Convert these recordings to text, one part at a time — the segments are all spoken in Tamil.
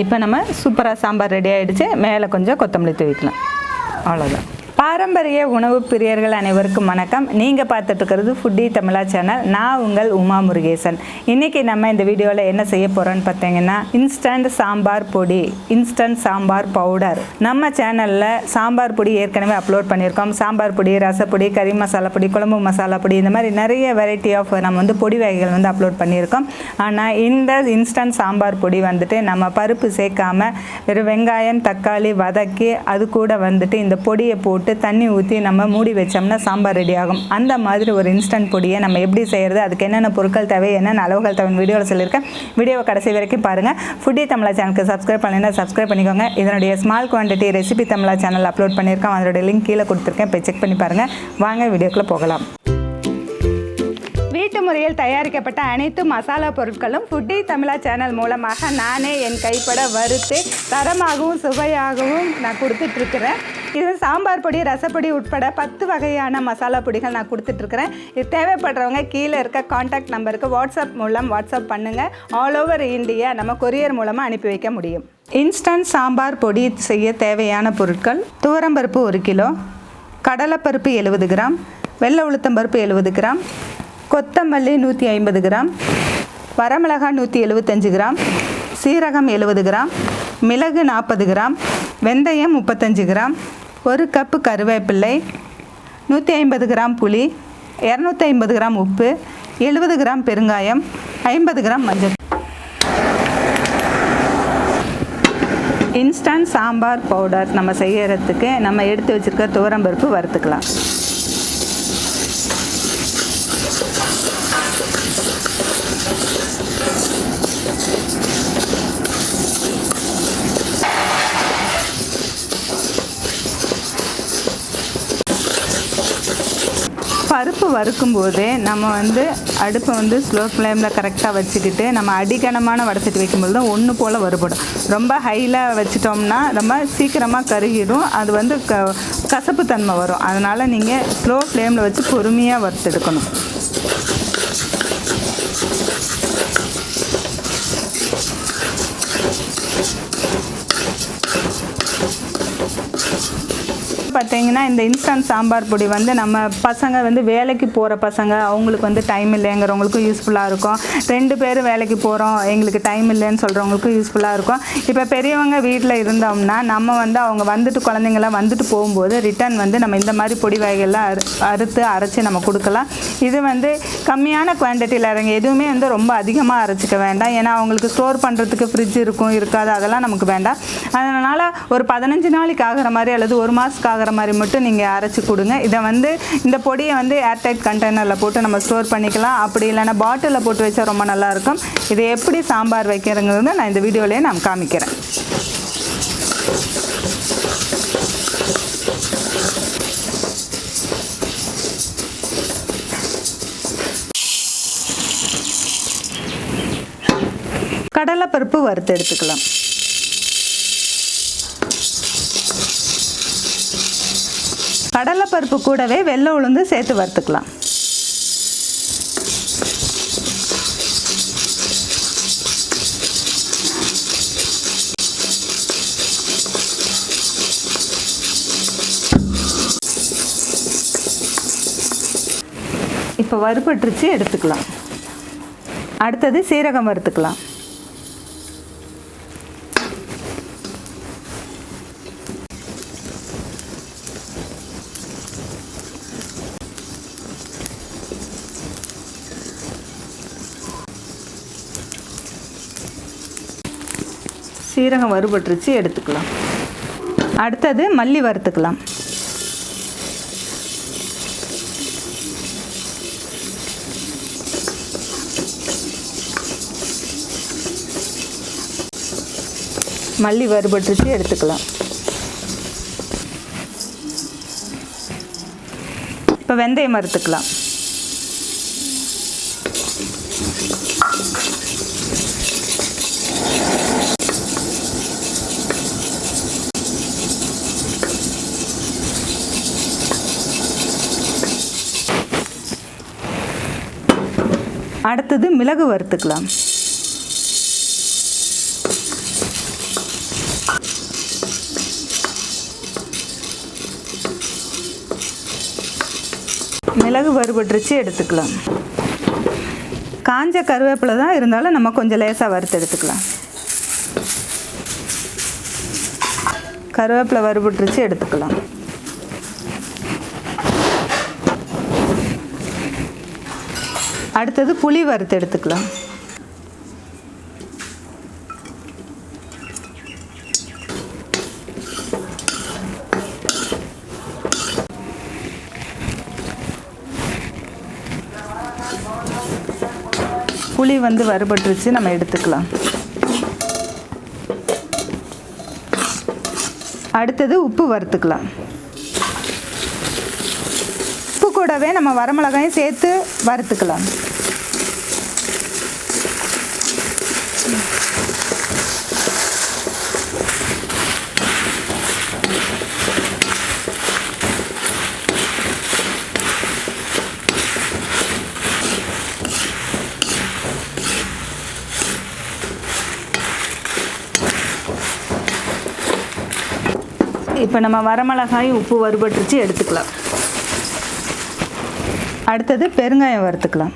இப்போ நம்ம சூப்பராக சாம்பார் ரெடி ஆகிடுச்சு. மேலே கொஞ்சம் கொத்தமல்லி தூவிக்கலாம். அவ்வளோதான். பாரம்பரிய உணவு பிரியர்கள் அனைவருக்கும் வணக்கம். நீங்கள் பார்த்துட்டு இருக்கிறது ஃபுட்டி தமிழா சேனல். நான் உங்கள் உமா முருகேசன். இன்றைக்கி நம்ம இந்த வீடியோவில் என்ன செய்ய போகிறோன்னு பார்த்தீங்கன்னா, இன்ஸ்டன்ட் சாம்பார் பொடி, இன்ஸ்டன்ட் சாம்பார் பவுடர். நம்ம சேனலில் சாம்பார் பொடி ஏற்கனவே அப்லோட் பண்ணியிருக்கோம். சாம்பார் பொடி, ரசப்பொடி, கறி மசாலா பொடி, குழம்பு மசாலா பொடி, இந்த மாதிரி நிறைய வெரைட்டி ஆஃப் நம்ம பொடி வகைகள் அப்லோட் பண்ணியிருக்கோம். ஆனால் இந்த இன்ஸ்டன்ட் சாம்பார் பொடி நம்ம பருப்பு சேர்க்காம வெறும் வெங்காயம் தக்காளி வதக்கி அது கூட இந்த பொடியை போட்டு தண்ணி ஊற்றி நம்ம மூடி வச்சோம்னா சாம்பார் ரெடி ஆகும். அந்த மாதிரி ஒரு இன்ஸ்டன்ட் பொடியை நம்ம எப்படி செய்கிறது, அதுக்கு என்னென்ன பொருட்கள் தேவை, என்னென்ன அளவுகள் தேவை வீடியோவில் சொல்லியிருக்கேன். வீடியோவை கடைசி வரைக்கும் பாருங்கள். ஃபுட்டி தமிழா சேனலுக்கு சப்ஸ்கிரைப் பண்ணினா சப்ஸ்கிரைப் பண்ணிக்கோங்க. இதனுடைய ஸ்மால் குவான்டிட்டி ரெசிபி தமிழா சேனல் அப்லோட் பண்ணியிருக்கோம். அதோட லிங்க் கீழே கொடுத்துருக்கேன், போய் செக் பண்ணி பாருங்கள். வாங்க வீடியோக்குள்ளே போகலாம். வீட்டு முறையில் தயாரிக்கப்பட்ட அனைத்து மசாலா பொருட்களும் ஃபுட்டி தமிழா சேனல் மூலமாக நானே என் கைப்பட வறுத்து தரமாகவும் சுவையாகவும் நான் கொடுத்துட்ருக்கிறேன். இது சாம்பார் பொடி, ரசப்பொடி உட்பட 10 வகையான மசாலா பொடிகள் நான் கொடுத்துட்ருக்கிறேன். இது தேவைப்படுறவங்க கீழே இருக்க காண்டாக்ட் நம்பருக்கு வாட்ஸ்அப் பண்ணுங்கள். ஆல் ஓவர் இந்தியா நம்ம கொரியர் மூலமாக அனுப்பி வைக்க முடியும். இன்ஸ்டன்ட் சாம்பார் பொடி செய்ய தேவையான பொருட்கள்: துவரம்பருப்பு 1 கிலோ, கடலைப்பருப்பு 70 கிராம், வெள்ளை உளுத்தம்பருப்பு 70 கிராம், கொத்தமல்லி 150 கிராம், வரமிளகாய் 175 கிராம், சீரகம் 70 கிராம், மிளகு 40 கிராம், வெந்தயம் 35 கிராம், 1 கப்பு கருவேப்பிள்ளை, 150 கிராம் புளி, 250 கிராம் உப்பு, 70 கிராம் பெருங்காயம், 50 கிராம் மஞ்சள். இன்ஸ்டன்ட் சாம்பார் பவுடர் நம்ம செய்யறதுக்கு நம்ம எடுத்து வச்சுருக்க துவரம்பருப்பு வறுத்துக்கலாம். பருப்பு வறுக்கும்போதே நம்ம அடுப்பை ஸ்லோ ஃப்ளேமில் கரெக்டாக வச்சுக்கிட்டு நம்ம அடிக்கனமான வடச்சட்டி வைக்கும்போது தான் ஒன்று போல் வறுபடும். ரொம்ப ஹையில் வச்சிட்டோம்னா ரொம்ப சீக்கிரமாக கருகிடும். அது கசப்பு தன்மை வரும். அதனால் நீங்கள் ஸ்லோ ஃப்ளேமில் வச்சு பொறுமையாக வறுத்தெடுக்கணும். பார்த்தீங்கன்னா இந்த இன்ஸ்டன்ட் சாம்பார் பொடி நம்ம பசங்க வேலைக்கு போகிற பசங்க, அவங்களுக்கு டைம் இல்லைங்கிறவங்களுக்கும் யூஸ்ஃபுல்லாக இருக்கும். 2 பேர் வேலைக்கு போகிறோம், எங்களுக்கு டைம் இல்லைன்னு சொல்கிறவங்களுக்கும் யூஸ்ஃபுல்லாக இருக்கும். இப்போ பெரியவங்க வீட்டில் இருந்தோம்னா நம்ம அவங்க குழந்தைங்களாம் போகும்போது ரிட்டன் நம்ம இந்த மாதிரி பொடி வகைகள்லாம் அரைச்சி நம்ம கொடுக்கலாம். இது கம்மியான குவான்டிட்டியில் இறங்கி எதுவுமே ரொம்ப அதிகமாக அரைச்சிக்க வேண்டாம். ஏன்னா அவங்களுக்கு ஸ்டோர் பண்ணுறதுக்கு ஃப்ரிட்ஜ் இருக்கும் இருக்காது, அதெல்லாம் நமக்கு வேண்டாம். அதனால் ஒரு 15 நாளைக்கு ஆகிற மாதிரி அல்லது 1 மாதத்துக்கு ஆகிற மாதிரி மட்டும் நீங்கள் அரைச்சி கொடுங்க. இதை இந்த பொடியை ஏர்டைட் கண்டெய்னரில் போட்டு நம்ம ஸ்டோர் பண்ணிக்கலாம். அப்படி இல்லைன்னா பாட்டிலில் போட்டு வச்சா ரொம்ப நல்லாயிருக்கும். இதை எப்படி சாம்பார் வைக்கிறதுங்கிறது நான் இந்த வீடியோலேயே நான் காமிக்கிறேன். கடலைப்பருப்பு வறுத்து எடுத்துக்கலாம். கடலைப்பருப்பு கூடவே வெள்ளை உளுந்து சேர்த்து வறுத்துக்கலாம். இப்போ வறுபட்டுருச்சு, எடுத்துக்கலாம். அடுத்தது சீரகம் வறுத்துக்கலாம். சீரகம் வறுபட்டுருச்சு, எடுத்துக்கலாம். அடுத்தது மல்லி வறுத்துக்கலாம். மல்லி வறுபட்டுருச்சு, எடுத்துக்கலாம். இப்போ வெந்தயம் வறுத்துக்கலாம். அடுத்தது மிளகு வறுத்துக்கலாம். மிளகு வறுபட்டுருச்சு எடுத்துக்கலாம். காஞ்ச கருவேப்பிலை தான் இருந்தாலும் நம்ம கொஞ்சம் லேசாக வறுத்து எடுத்துக்கலாம். கருவேப்பிலை வறுபட்டுருச்சு எடுத்துக்கலாம். அடுத்தது புளி வறுத்து எடுத்துக்கலாம். புளி வந்து வறுபட்டுருச்சு, நம்ம எடுத்துக்கலாம். அடுத்தது உப்பு வறுத்துக்கலாம். உப்பு கூடவே நம்ம வரமிளகாயும் சேர்த்து வறுத்துக்கலாம். இப்போ நம்ம வரமிளகாய் உப்பு வறுபட்டுருச்சு எடுத்துக்கலாம். அடுத்தது பெருங்காயம் வறுத்துக்கலாம்.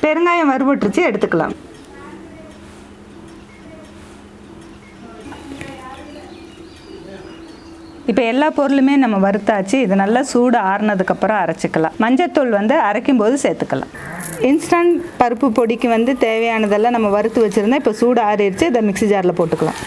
பெருங்காயம் வறுபட்டுருச்சு எடுத்துக்கலாம். இப்போ எல்லா பொருளுமே நம்ம வறுத்தாச்சு. இது நல்லா சூடு ஆறுனதுக்கப்புறம் அரைச்சிக்கலாம். மஞ்சத்தூள் வந்து அரைக்கும் போது சேர்த்துக்கலாம். இன்ஸ்டன்ட் பருப்பு பொடிக்கு வந்து தேவையானதெல்லாம் நம்ம வறுத்து வச்சுருந்தோம். இப்போ சூடு ஆறிடுச்சு. இதை மிக்ஸி ஜாரில் போட்டுக்கலாம்.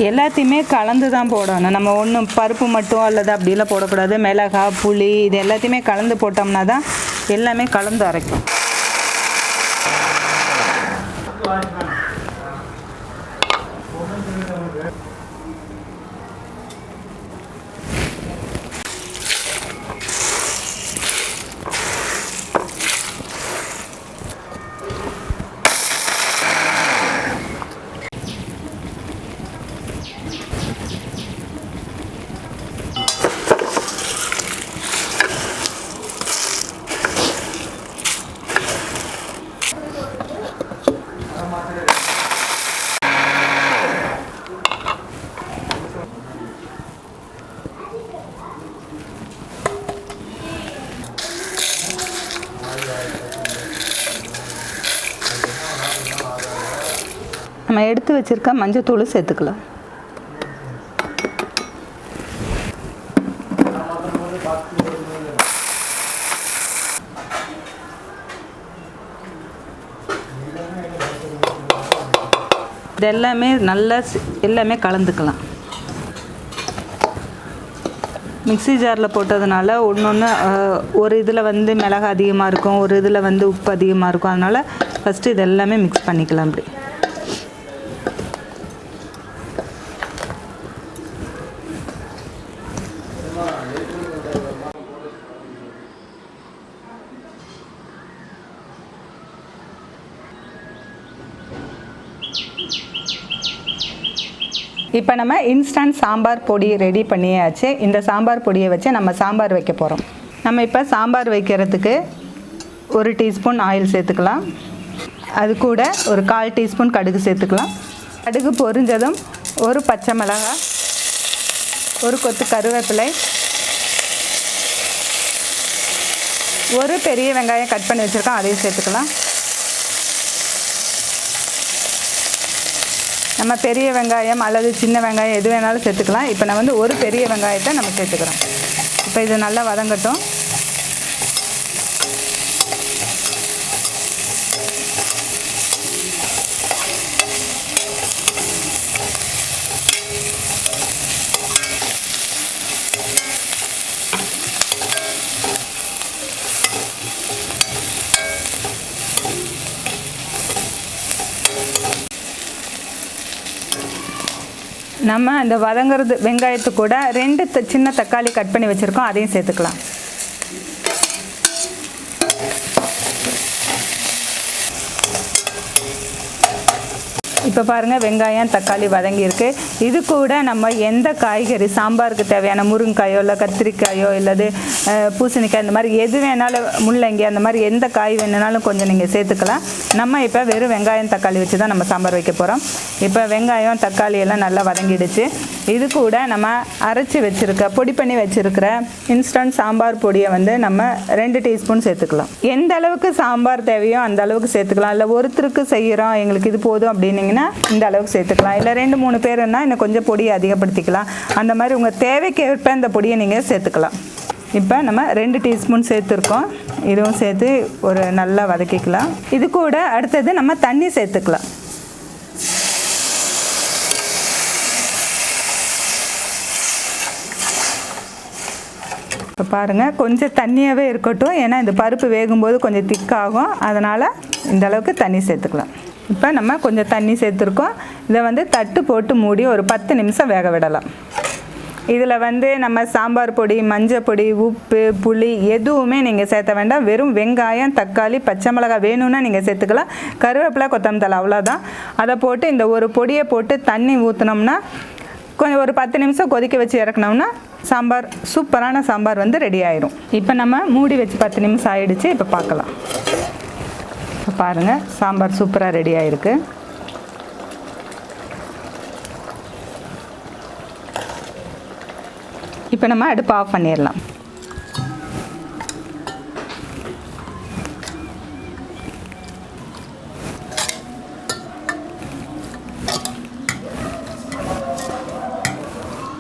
எல்லாத்தையுமே கலந்து தான் போடணும். நம்ம ஒன்றும் பருப்பு மட்டும் அல்லது அப்படிலாம் போடக்கூடாது. மிளகாய், புளி இது எல்லாத்தையுமே கலந்து போட்டோம்னா தான் எல்லாமே கலந்து அரைக்கும். நம்ம எடுத்து வச்சிருக்க மஞ்சத்தூள் சேர்த்துக்கலாம். இது எல்லாமே நல்லா எல்லாமே கலந்துக்கலாம். மிக்ஸி ஜாரில் போட்டதுனால ஒன்று ஒரு இதில் வந்து மிளகாய் அதிகமாக இருக்கும், ஒரு இதில் வந்து உப்பு அதிகமாக இருக்கும். அதனால் ஃபஸ்ட்டு இது எல்லாமே மிக்ஸ் பண்ணிக்கலாம். அப்படி இப்போ நம்ம இன்ஸ்டன்ட் சாம்பார் பொடி ரெடி பண்ணியாச்சு. இந்த சாம்பார் பொடியை வச்சு நம்ம சாம்பார் வைக்க போகிறோம். நம்ம இப்போ சாம்பார் வைக்கிறதுக்கு 1 டீஸ்பூன் ஆயில் சேர்த்துக்கலாம். அது கூட ஒரு 1/4 டீஸ்பூன் கடுகு சேர்த்துக்கலாம். கடுகு பொரிஞ்சதும் ஒரு பச்சை மிளகாய், ஒரு கொத்து கருவேப்பிலை, ஒரு பெரிய வெங்காயம் கட் பண்ணி வச்சுருக்கோம், அதையும் சேர்த்துக்கலாம். நம்ம பெரிய வெங்காயம் அல்லது சின்ன வெங்காயம் எது வேணாலும் சேர்த்துக்கலாம். இப்போ நான் வந்து ஒரு பெரிய வெங்காயத்தை நம்ம சேர்த்துக்கிறோம். இப்போ இது நல்லா வதங்கட்டும். நம்ம இந்த வதங்கிறது வெங்காயத்து கூட 2 சின்ன தக்காளி கட் பண்ணி வச்சுருக்கோம், அதையும் சேர்த்துக்கலாம். இப்போ பாருங்கள் வெங்காயம் தக்காளி வதங்கியிருக்கு. இது கூட நம்ம எந்த காய்கறி சாம்பாருக்கு தேவையான முருங்கைக்காயோ இல்லை கத்திரிக்காயோ இல்லது பூசணிக்காய் இந்த மாதிரி எது வேணாலும் முள்ளங்கி அந்த மாதிரி எந்த காய் வேணுனாலும் கொஞ்சம் நீங்கள் சேர்த்துக்கலாம். நம்ம இப்போ வெறும் வெங்காயம் தக்காளி வச்சு தான் நம்ம சாம்பார் வைக்க போகிறோம். இப்போ வெங்காயம் தக்காளி எல்லாம் நல்லா வதங்கிடுச்சு. இது கூட நம்ம அரைச்சி வச்சுருக்க பொடி பண்ணி வச்சுருக்கிற இன்ஸ்டன்ட் சாம்பார் பொடியை வந்து நம்ம 2 டீஸ்பூன் சேர்த்துக்கலாம். எந்த அளவுக்கு சாம்பார் தேவையோ அந்த அளவுக்கு சேர்த்துக்கலாம். இல்லை ஒருத்தருக்கு செய்கிறோம் எங்களுக்கு இது போதும் அப்படின்னிங்கன்னா இந்த அளவுக்கு சேர்த்துக்கலாம். இல்லை 2-3 பேருன்னா இன்னும் கொஞ்சம் பொடியை அதிகப்படுத்திக்கலாம். அந்த மாதிரி உங்கள் தேவைக்கேற்ப இந்த பொடியை நீங்கள் சேர்த்துக்கலாம். இப்போ நம்ம 2 டீஸ்பூன் சேர்த்துருக்கோம். இதுவும் சேர்த்து ஒரு நல்லா வதக்கிக்கலாம். இது கூட அடுத்தது நம்ம தண்ணி சேர்த்துக்கலாம். இப்போ பாருங்கள் கொஞ்சம் தண்ணியாகவே இருக்கட்டும், ஏன்னா இந்த பருப்பு வேகும்போது கொஞ்சம் திக்காகும், அதனால் இந்த அளவுக்கு தண்ணி சேர்த்துக்கலாம். இப்போ நம்ம கொஞ்சம் தண்ணி சேர்த்துருக்கோம். இதை வந்து தட்டு போட்டு மூடி ஒரு 10 நிமிஷம் வேக விடலாம். இதில் வந்து நம்ம சாம்பார் பொடி, மஞ்சள் பொடி, உப்பு, புளி எதுவுமே நீங்கள் சேர்த்த வேண்டாம். வெறும் வெங்காயம் தக்காளி பச்சை மிளகாய் வேணும்னா நீங்கள் சேர்த்துக்கலாம். கருவேப்பிலை கொத்தமல்லி தழை அவ்வளோதான். அதை போட்டு இந்த ஒரு பொடியை போட்டு தண்ணி ஊற்றினோம்னா கொஞ்சம் ஒரு 10 நிமிஷம் கொதிக்க வச்சு இறக்கணும்னா சாம்பார் சூப்பரான சாம்பார் வந்து ரெடி ஆயிரும். இப்போ நம்ம மூடி வச்சு 10 நிமிஷம் ஆயிடுச்சு. இப்போ பார்க்கலாம். இப்போ பாருங்கள் சாம்பார் சூப்பராக ரெடி ஆயிருக்கு. இப்போ நம்ம அடுப்பு ஆஃப் பண்ணிடலாம்.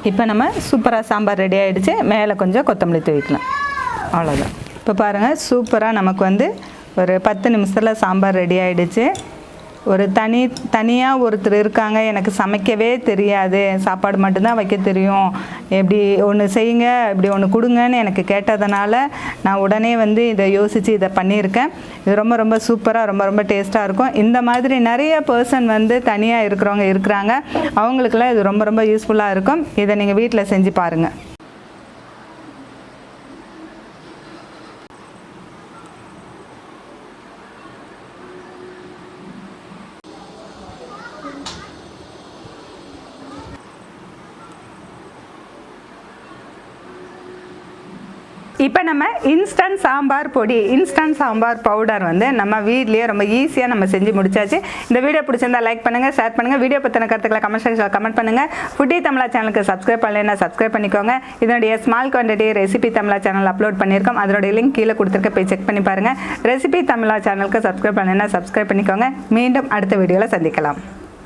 இப்போ நம்ம சூப்பராக சாம்பார் ரெடி ஆகிடுச்சு. மேலே கொஞ்சம் கொத்தமல்லி தூவிக்கலாம். அவ்வளோதான். இப்போ பாருங்கள் சூப்பராக நமக்கு வந்து ஒரு 10 நிமிஷத்தில் சாம்பார் ரெடி ஆகிடுச்சு. ஒரு தனியாக ஒருத்தர் இருக்காங்க, எனக்கு சமைக்கவே தெரியாது, சாப்பாடு மட்டும்தான் வைக்க தெரியும், எப்படி ஒன்று செய்யுங்க இப்படி ஒன்று கொடுங்கன்னு எனக்கு கேட்டதுனால நான் உடனே வந்து இதை யோசித்து இதை பண்ணியிருக்கேன். இது ரொம்ப ரொம்ப சூப்பராக ரொம்ப டேஸ்ட்டாக இருக்கும். இந்த மாதிரி நிறைய பர்சன் வந்து தனியாக இருக்கிறவங்க இருக்கிறாங்க, அவங்களுக்கெல்லாம் இது ரொம்ப யூஸ்ஃபுல்லாக இருக்கும். இதை நீங்கள் வீட்டில் செஞ்சு பாருங்கள். இப்போ நம்ம இன்ஸ்டன்ட் சாம்பார் பொடி, இன்ஸ்டன்ட் சாம்பார் பவுடர் வந்து நம்ம வீட்லேயே ரொம்ப ஈஸியாக நம்ம செஞ்சு முடிச்சாச்சு. இந்த வீடியோ பிடிச்சிருந்தா லைக் பண்ணுங்கள், ஷேர் பண்ணுங்கள். வீடியோ பற்றின கருத்துக்களை கமெண்ட் செக்ஷனில் கமெண்ட் பண்ணுங்கள். ஃபுட்டி தமிழா சேனலுக்கு சப்ஸ்கிரைப் பண்ணலைன்னா சப்ஸ்கிரைப் பண்ணிக்கோங்க. இதனுடைய ஸ்மால் குவான்டிட்டி ரெசிபி தமிழா சேனல் அப்லோட் பண்ணியிருக்கோம். அதனுடைய லிங்க் கீழே கொடுத்துருக்க போய் செக் பண்ணி பாருங்கள். ரெசிபி தமிழா சேனலுக்கு சப்ஸ்கிரைப் பண்ணலைன்னா சப்ஸ்கிரைப் பண்ணிக்கோங்க. மீண்டும் அடுத்த வீடியோவில் சந்திக்கலாம்.